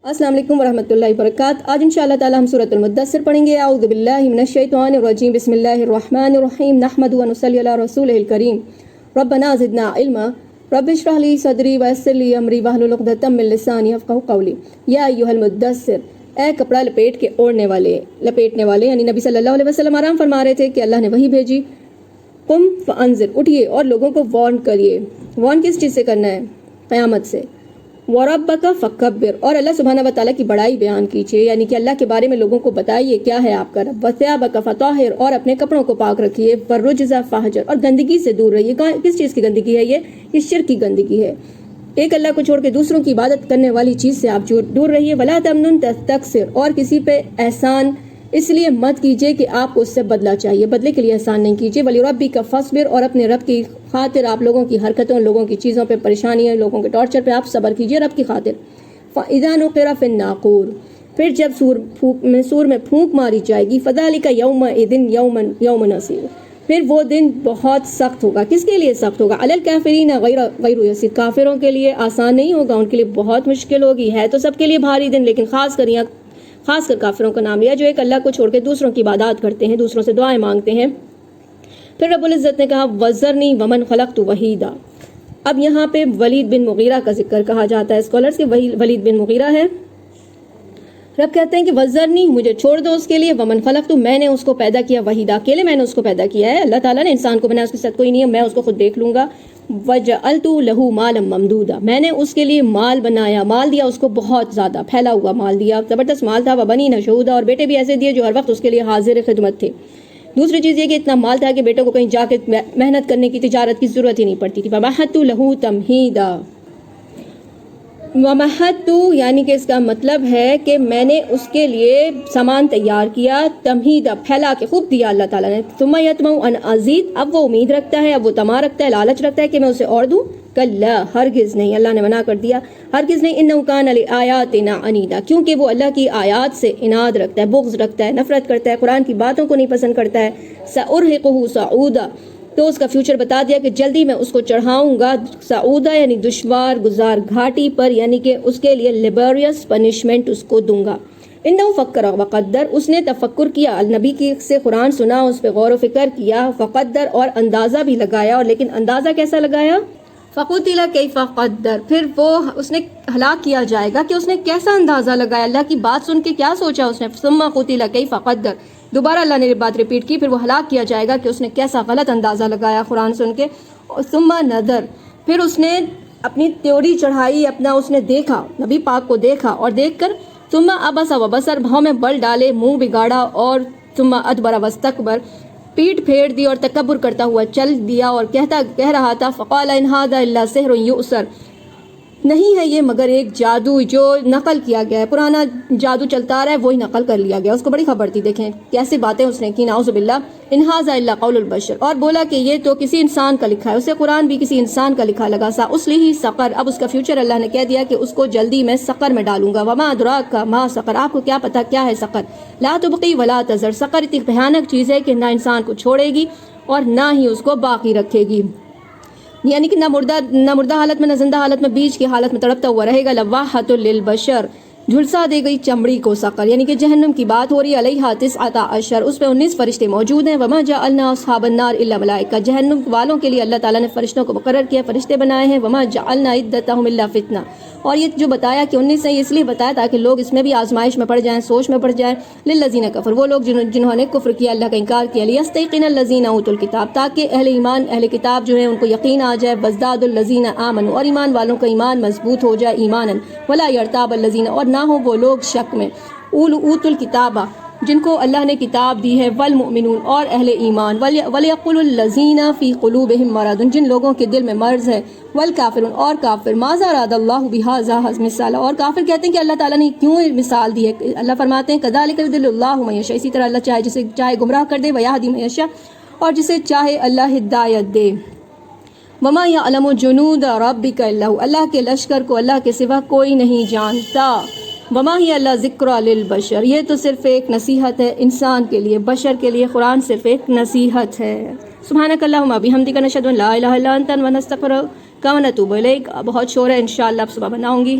अस्सलाम वालेकुम वरहमतुल्लाहि वबरकातुहू। आज इंशाअल्लाह ताला हम सूरत अल-मुद्दस्सिर पढ़ेंगे। औज़ु बिल्लाहि मिनश शैतानिर रजीम, बिस्मिल्लाहिर रहमानिर रहीम, नहमदुहु व नुसल्ली अला रसूलिहिल करीम, रब्बना ज़िदना इल्मा, रब्बि इश्रह ली सदरी व यस्सिर ली अमरी वहलुल उक़दतम मिन लिसानी यफ़क़हू क़ौली। या अय्युहल मुद्दस्सिर, ए कपड़ा लपेट के ओढ़ने वाले, लपेटने वाले, यानी नबी सल्लल्लाहु अलैहि वसल्लम आराम फरमा रहे थे कि अल्लाह ने वही भेजी। कुम फ़अंज़िर, उठिए और लोगों को वार्न करिए। वार्न किस चीज़ से करना है? क़यामत से। वरब्बका फ़कब्बिर, और अल्लाह सुब्हाना व तआला की बड़ाई बयान कीजिए, यानी कि अल्लाह के बारे में लोगों को बताइए क्या है आपका रब। वस्याबका फ़ताहिर, और अपने कपड़ों को पाक रखिए। वरुज्ज़ा फ़हजर, और गंदगी से दूर रहिए। किस चीज़ की गंदगी है ये शिर्क की गंदगी है। एक अल्लाह को छोड़ के दूसरों की इबादत करने वाली चीज़ से आप दूर रहिए। वला तमनुन तस्तक्सिर, और किसी पे एहसान इसलिए मत कीजिए कि आपको उससे बदला चाहिए, बदले के लिए एहसान नहीं कीजिए। वली रब्बिका फस्बिर, और अपने रब की खातिर आप लोगों की हरकतों, लोगों की चीज़ों पे, परेशानियों, लोगों के टॉर्चर पे आप सब्र कीजिए रब की खातिर। फ़इज़ा नुक़िरा फ़िन्नाक़ूर, फिर जब सूर में फूंक मारी जाएगी। फ़ज़ालिका यौमइज़िन यौमुन असीर, फिर वो दिन बहुत सख्त होगा। किसके लिए सख्त होगा? अलल काफ़िरीन गैरु यसीर, काफिरों के लिए आसान नहीं होगा, उनके लिए बहुत मुश्किल होगी। है तो सबके लिए भारी दिन, लेकिन खासकर काफिरों का नाम लिया जो एक अल्लाह को छोड़ के दूसरों की इबादत करते हैं, दूसरों से दुआएं मांगते हैं। फिर रब्बुल इज़्ज़त ने कहा वज़रनी वमन खलक़तु वहीदा। अब यहाँ पे वलीद बिन मुगीरा का जिक्र कहा जाता है स्कॉलर्स के, वही वलीद बिन मुगीरा है। रब कहते हैं कि वज़रनी, मुझे छोड़ दो उसके लिए, वमन खलक़तु, मैंने उसको पैदा किया, वहीदा, अकेले मैंने उसको पैदा किया है। अल्लाह ताला ने इंसान को बनाया, उसके साथ कोई नहीं है, मैं उसको खुद देख लूंगा। वजअलतु लहू मालम ममदूदा, मैंने उसके लिए माल बनाया, माल दिया उसको, बहुत ज़्यादा फैला हुआ माल दिया, ज़बरदस्त माल था। वबनीना शहूदा, और बेटे भी ऐसे दिए जो हर वक्त उसके लिए हाजिर खिदमत थे। दूसरी चीज़ ये कि इतना माल था कि बेटों को कहीं जाके मेहनत करने की, तिजारत की ज़रूरत ही नहीं पड़ती थी। वमहतु लहू तमहीदा, वमहतु यानी कि इसका मतलब है कि मैंने उसके लिए सामान तैयार किया, तमहीदा, फैला के खूब दिया अल्लाह ताला ने। सुम्मा यतमउ अन अज़ीद, अब वो उम्मीद रखता है, अब वो तमा रखता है, लालच रखता है कि मैं उसे और दूं। कल्ला, हरगिज़ नहीं, अल्लाह ने मना कर दिया, हरगिज़ नहीं। इन्नहु कान लिआयातिना अनीदा, क्योंकि वो अल्लाह की आयात से इनाद रखता है, बुग़्ज़ रखता है, नफरत करता है, कुरान की बातों को नहीं पसंद करता है। सउरहिक़ुहु सऊदा, तो उसका फ्यूचर बता दिया कि जल्दी मैं उसको चढ़ाऊंगा सऊदा, यानी दुश्वार गुजार घाटी पर, यानी कि उसके लिए लेबोरियस पनिशमेंट उसको दूंगा। इन्नहु फक्कर वक़द्दर, उसने तफक्कुर किया, नबी की से कुरान सुना, उस पर गौर व फिक्र किया। फ़क़द्दर, और अंदाज़ा भी लगाया, और लेकिन अंदाज़ा कैसा लगाया? फ़क़ुतिला कैफ़ क़द्दर, फिर वो उसने हलाक किया जाएगा कि उसने कैसा अंदाज़ा लगाया। अल्लाह की बात सुन के क्या सोचा उसने? सुम्मा क़ुतिला कैफ़ क़द्दर, दोबारा अल्लाह ने बात रिपीट की, फिर वो हलाक किया जाएगा कि उसने कैसा गलत अंदाज़ा लगाया कुरान सुन के। और सुम्मा नदर, फिर उसने अपनी त्योरी चढ़ाई, अपना उसने देखा, नबी पाक को देखा, और देख कर सुम्मा अबसा व बसर, भाव में बल डाले, मुंह बिगाड़ा, और सुम्मा अदबरा वस्तकबर, पीठ फेर दी और तकब्बुर करता हुआ चल दिया, और कह रहा था फ़क़ाल इन हाज़ा इल्ला सिहरुन युअसर, नहीं है ये मगर एक जादू जो नकल किया गया है, पुराना जादू चलता आ रहा है, वही नकल कर लिया गया। उसको बड़ी खबर थी, देखें कैसी बातें उसने की, नाउज़ुबिल्लाह। इन हाज़ा इल्ला क़ौलुल बशर, और बोला कि ये तो किसी इंसान का लिखा है, उसे कुरान भी किसी इंसान का लिखा लगा। सा उसलिही सक़र, अब उसका फ्यूचर अल्लाह ने कह दिया कि उसको जल्दी मैं सक़र में डालूंगा। वमा अदराका मा सक़र, आपको क्या पता क्या है सक़र? ला तुबक़ी वला तज़र, सक़र इतनी भयानक चीज़ है कि ना इंसान को छोड़ेगी और ना ही उसको बाकी रखेगी, यानी कि ना मुर्दा हालत में, ना जिंदा हालत में, बीच की हालत में तड़पता हुआ रहेगा। लवाहतुल लिल बशर, झुलसा दे गई चमड़ी को सक़र, यानी कि जहन्नम की बात हो रही है। अलैहा तिस्अता अशर, उस पे 19 फरिश्ते मौजूद हैं। वमा जअलना अस्हाबन नार इल्ला मलाइका, जहन्नम वालों के लिए अल्लाह ताला ने फरिश्तों को मुकर्रर किया, फरिश्ते बनाए हैं। वमा जअलना इद्दतहुम इल्ला फितना, और ये जो बताया कि 19 है, इसलिए बताया ताकि लोग इसमें भी आजमाइश में पड़ जाएं, सोच में पड़ जाएं। लिल्लज़ीना कफर, वो लोग जिन्होंने कुफ्र किया, अल्लाह का इनकार किया। लियस्तयक़िनल लज़ीना ऊतुल किताब, ताकि अहले ईमान, अहले किताब जो है उनको यकीन आ जाए। वज़दादुल लज़ीना आमनु, और ईमान वालों का ईमान मजबूत हो जाए, ईमानन। वला यर्ताबल लज़ीना, और ना हो वो लोग शक में। ऊतुल किताबा, जिनको अल्लाह ने किताब दी है। वल मुमिनून, और अहले ईमान। वलयक़ुलुल लज़ीना फ़ी क़ुलूबिहिम मरदुन, जिन लोगों के दिल में मर्ज़ है। वल काफ़िरून, और काफिर। माज़ा अरादल्लाहु बिहाज़ा मिसाला, और काफिर कहते हैं कि अल्लाह ताला ने क्यों मिसाल दी है? अल्लाह फरमाते हैं कज़ालिका युदिल्लुल्लाहु मन यशा, इसी तरह अल्लाह चाहे जिसे चाहे गुमराह कर दे, वयहदी मन यशा, और जिसे चाहे अल्लाह हिदायत दे। वमा यअलमु जुनूदा रब्बिका इल्ला हु, अल्लाह के लश्कर को अल्लाह के सिवा कोई नहीं जानता। वमा ही अल्लाह ज़िक्रा लिल बशर, ये तो सिर्फ एक नसीहत है इंसान के लिए, बशर के लिए कुरान सिर्फ एक नसीहत है। सुब्हानकल्लाहुम्मा बिहम्दिका नशहदु अन ला इलाहा इल्ला अंता व नस्तगफिरुका व नतूबु इलैक। बहुत शोर है, इंशाअल्लाह अब सुबह बनाऊंगी।